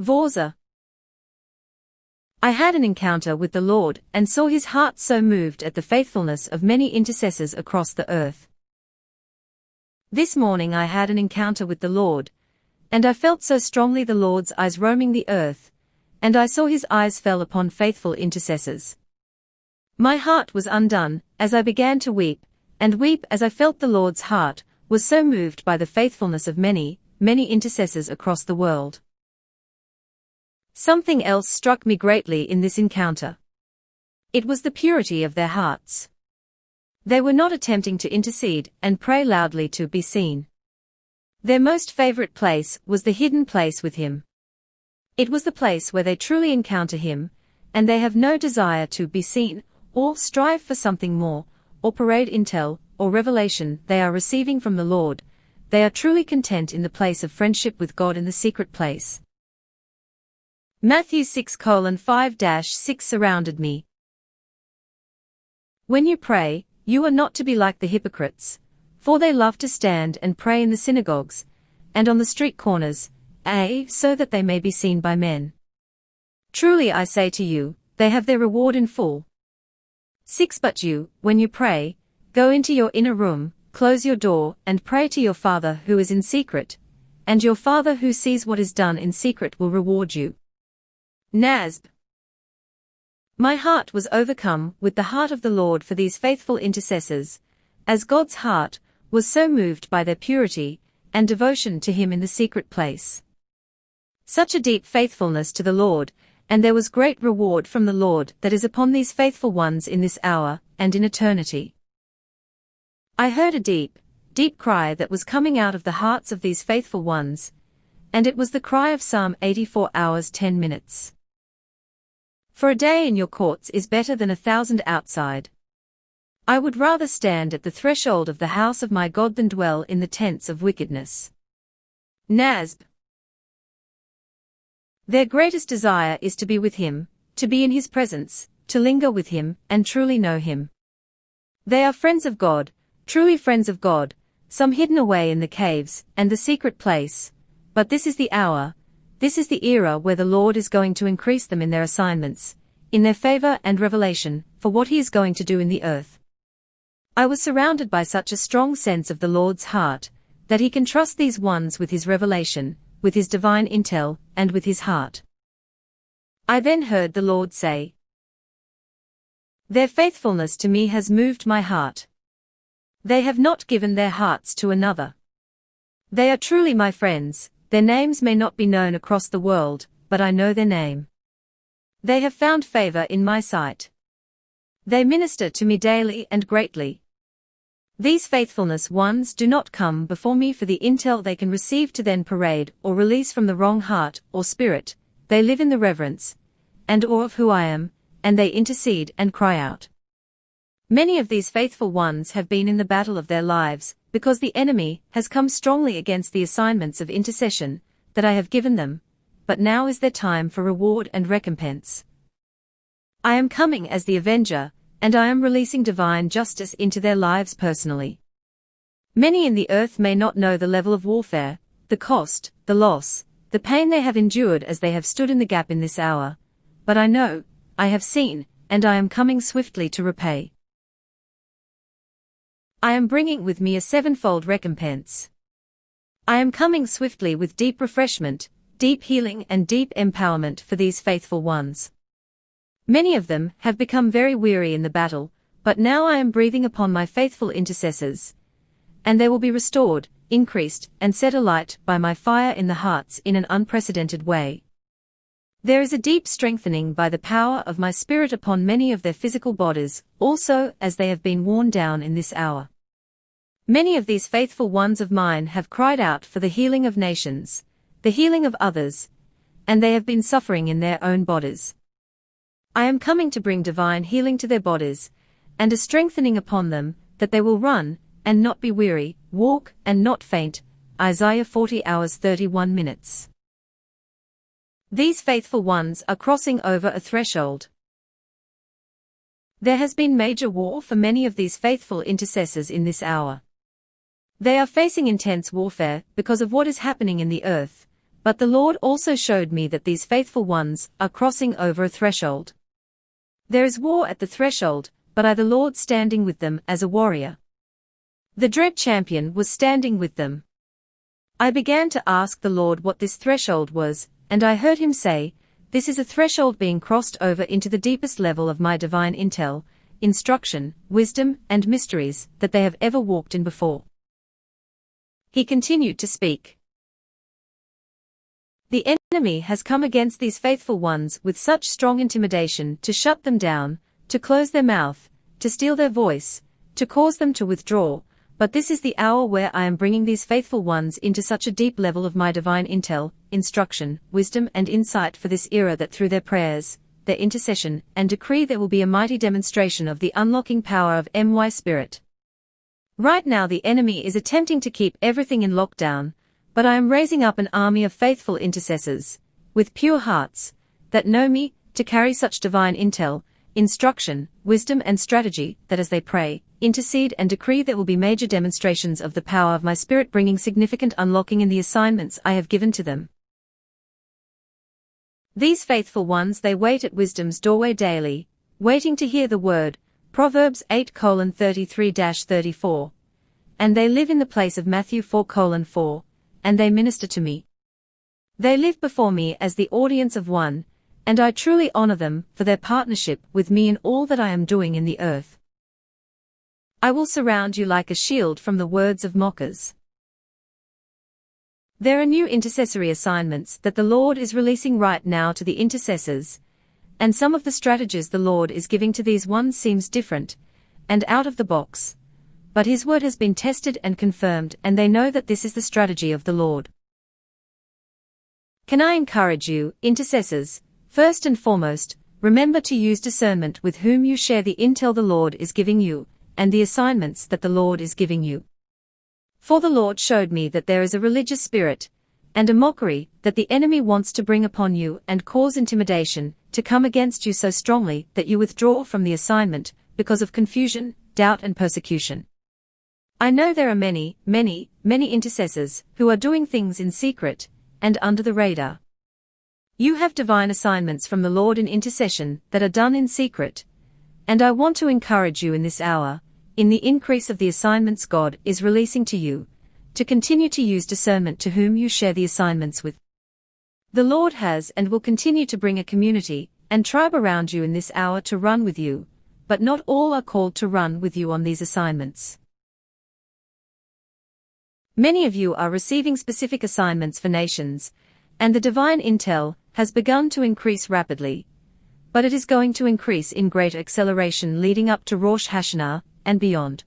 Vawser. I had an encounter with the Lord and saw his heart so moved at the faithfulness of many intercessors across the earth. This morning I had an encounter with the Lord, and I felt so strongly the Lord's eyes roaming the earth, and I saw his eyes fell upon faithful intercessors. My heart was undone, as I began to weep, and weep as I felt the Lord's heart was so moved by the faithfulness of many, many intercessors across the world. Something else struck me greatly in this encounter. It was the purity of their hearts. They were not attempting to intercede and pray loudly to be seen. Their most favorite place was the hidden place with him. It was the place where they truly encounter him, and they have no desire to be seen, or strive for something more, or parade intel, or revelation they are receiving from the Lord. They are truly content in the place of friendship with God in the secret place. Matthew 6:5-6 surrounded me. When you pray, you are not to be like the hypocrites, for they love to stand and pray in the synagogues, and on the street corners, so that they may be seen by men. Truly I say to you, they have their reward in full. 6 But you, when you pray, go into your inner room, close your door, and pray to your Father who is in secret, and your Father who sees what is done in secret will reward you. Nasb. My heart was overcome with the heart of the Lord for these faithful intercessors, as God's heart was so moved by their purity and devotion to him in the secret place. Such a deep faithfulness to the Lord, and there was great reward from the Lord that is upon these faithful ones in this hour and in eternity. I heard a deep, deep cry that was coming out of the hearts of these faithful ones, and it was the cry of Psalm 84 hours 10 minutes. For a day in your courts is better than 1,000 outside. I would rather stand at the threshold of the house of my God than dwell in the tents of wickedness. Nasb. Their greatest desire is to be with him, to be in his presence, to linger with him, and truly know him. They are friends of God, truly friends of God, some hidden away in the caves and the secret place, but this is the hour, this is the era where the Lord is going to increase them in their assignments, in their favor and revelation, for what he is going to do in the earth. I was surrounded by such a strong sense of the Lord's heart, that he can trust these ones with his revelation, with his divine intel, and with his heart. I then heard the Lord say, their faithfulness to me has moved my heart. They have not given their hearts to another. They are truly my friends. Their names may not be known across the world, but I know their name. They have found favor in my sight. They minister to me daily and greatly. These faithfulness ones do not come before me for the intel they can receive to then parade or release from the wrong heart or spirit. They live in the reverence and awe of who I am, and they intercede and cry out. Many of these faithful ones have been in the battle of their lives, because the enemy has come strongly against the assignments of intercession that I have given them, but now is their time for reward and recompense. I am coming as the avenger, and I am releasing divine justice into their lives personally. Many in the earth may not know the level of warfare, the cost, the loss, the pain they have endured as they have stood in the gap in this hour, but I know, I have seen, and I am coming swiftly to repay. I am bringing with me a sevenfold recompense. I am coming swiftly with deep refreshment, deep healing and deep empowerment for these faithful ones. Many of them have become very weary in the battle, but now I am breathing upon my faithful intercessors, and they will be restored, increased, and set alight by my fire in the hearts in an unprecedented way. There is a deep strengthening by the power of my Spirit upon many of their physical bodies, also as they have been worn down in this hour. Many of these faithful ones of mine have cried out for the healing of nations, the healing of others, and they have been suffering in their own bodies. I am coming to bring divine healing to their bodies, and a strengthening upon them, that they will run, and not be weary, walk, and not faint. Isaiah 40 hours 31 minutes. These faithful ones are crossing over a threshold. There has been major war for many of these faithful intercessors in this hour. They are facing intense warfare because of what is happening in the earth, But the Lord also showed me that these faithful ones are crossing over a threshold. There is war at the threshold, but I the Lord standing with them as a warrior. The dread champion was standing with them. I began to ask the Lord what this threshold was, and I heard him say, "This is a threshold being crossed over into the deepest level of my divine intel, instruction, wisdom, and mysteries that they have ever walked in before." He continued to speak. The enemy has come against these faithful ones with such strong intimidation to shut them down, to close their mouth, to steal their voice, to cause them to withdraw, but this is the hour where I am bringing these faithful ones into such a deep level of my divine intel, instruction, wisdom and insight for this era that through their prayers, their intercession, and decree there will be a mighty demonstration of the unlocking power of my Spirit. Right now the enemy is attempting to keep everything in lockdown, but I am raising up an army of faithful intercessors, with pure hearts, that know me, to carry such divine intel, instruction, wisdom and strategy, that as they pray, intercede and decree there will be major demonstrations of the power of my Spirit bringing significant unlocking in the assignments I have given to them. These faithful ones they wait at wisdom's doorway daily, waiting to hear the word, Proverbs 8:33-34. And they live in the place of Matthew 4:4, and they minister to me. They live before me as the audience of one, and I truly honor them for their partnership with me in all that I am doing in the earth. I will surround you like a shield from the words of mockers. There are new intercessory assignments that the Lord is releasing right now to the intercessors, and some of the strategies the Lord is giving to these ones seems different and out of the box. But his word has been tested and confirmed, and they know that this is the strategy of the Lord. Can I encourage you, intercessors, first and foremost, remember to use discernment with whom you share the intel the Lord is giving you, and the assignments that the Lord is giving you. For the Lord showed me that there is a religious spirit, and a mockery, that the enemy wants to bring upon you and cause intimidation, to come against you so strongly that you withdraw from the assignment, because of confusion, doubt and persecution. I know there are many intercessors who are doing things in secret and under the radar. You have divine assignments from the Lord in intercession that are done in secret, and I want to encourage you in this hour, in the increase of the assignments God is releasing to you, to continue to use discernment to whom you share the assignments with. The Lord has and will continue to bring a community and tribe around you in this hour to run with you, but not all are called to run with you on these assignments. Many of you are receiving specific assignments for nations, and the divine intel has begun to increase rapidly, but it is going to increase in great acceleration leading up to Rosh Hashanah and beyond.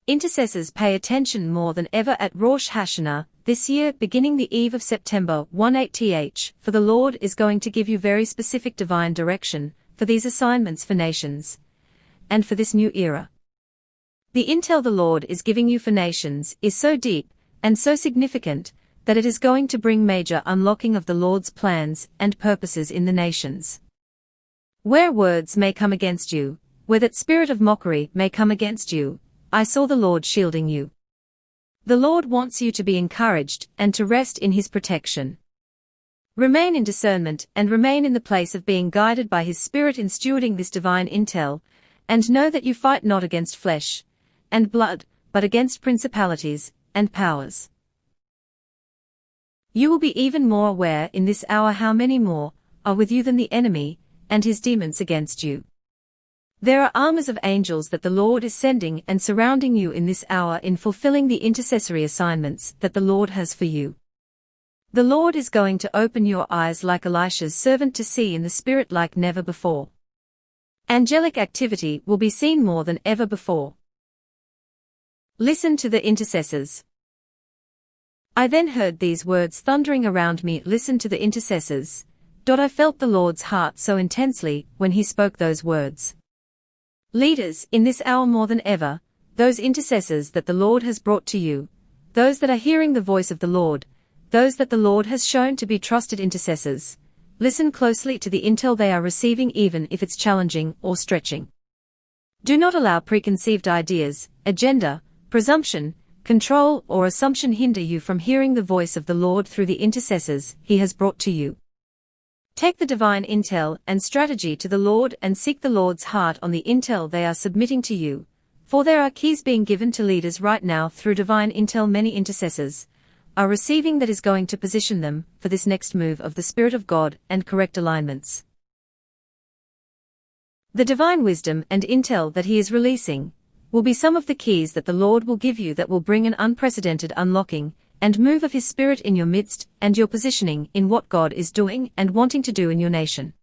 Intercessors pay attention more than ever at Rosh Hashanah this year, beginning the eve of September 18th, for the Lord is going to give you very specific divine direction for these assignments for nations and for this new era. The intel the Lord is giving you for nations is so deep and so significant that it is going to bring major unlocking of the Lord's plans and purposes in the nations. Where words may come against you, where that spirit of mockery may come against you, I saw the Lord shielding you. The Lord wants you to be encouraged and to rest in his protection. Remain in discernment and remain in the place of being guided by his Spirit in stewarding this divine intel, and know that you fight not against flesh and blood, but against principalities and powers. You will be even more aware in this hour how many more are with you than the enemy and his demons against you. There are armies of angels that the Lord is sending and surrounding you in this hour in fulfilling the intercessory assignments that the Lord has for you. The Lord is going to open your eyes like Elisha's servant to see in the Spirit like never before. Angelic activity will be seen more than ever before. Listen to the intercessors. I then heard these words thundering around me, listen to the intercessors. I felt the Lord's heart so intensely when he spoke those words. Leaders, in this hour more than ever, those intercessors that the Lord has brought to you, those that are hearing the voice of the Lord, those that the Lord has shown to be trusted intercessors, listen closely to the intel they are receiving even if it's challenging or stretching. Do not allow preconceived ideas, agenda, presumption, control, or assumption hinder you from hearing the voice of the Lord through the intercessors He has brought to you. Take the divine intel and strategy to the Lord and seek the Lord's heart on the intel they are submitting to you, for there are keys being given to leaders right now through divine intel many intercessors are receiving that is going to position them for this next move of the Spirit of God and correct alignments. The divine wisdom and intel that He is releasing will be some of the keys that the Lord will give you that will bring an unprecedented unlocking and move of His Spirit in your midst and your positioning in what God is doing and wanting to do in your nation.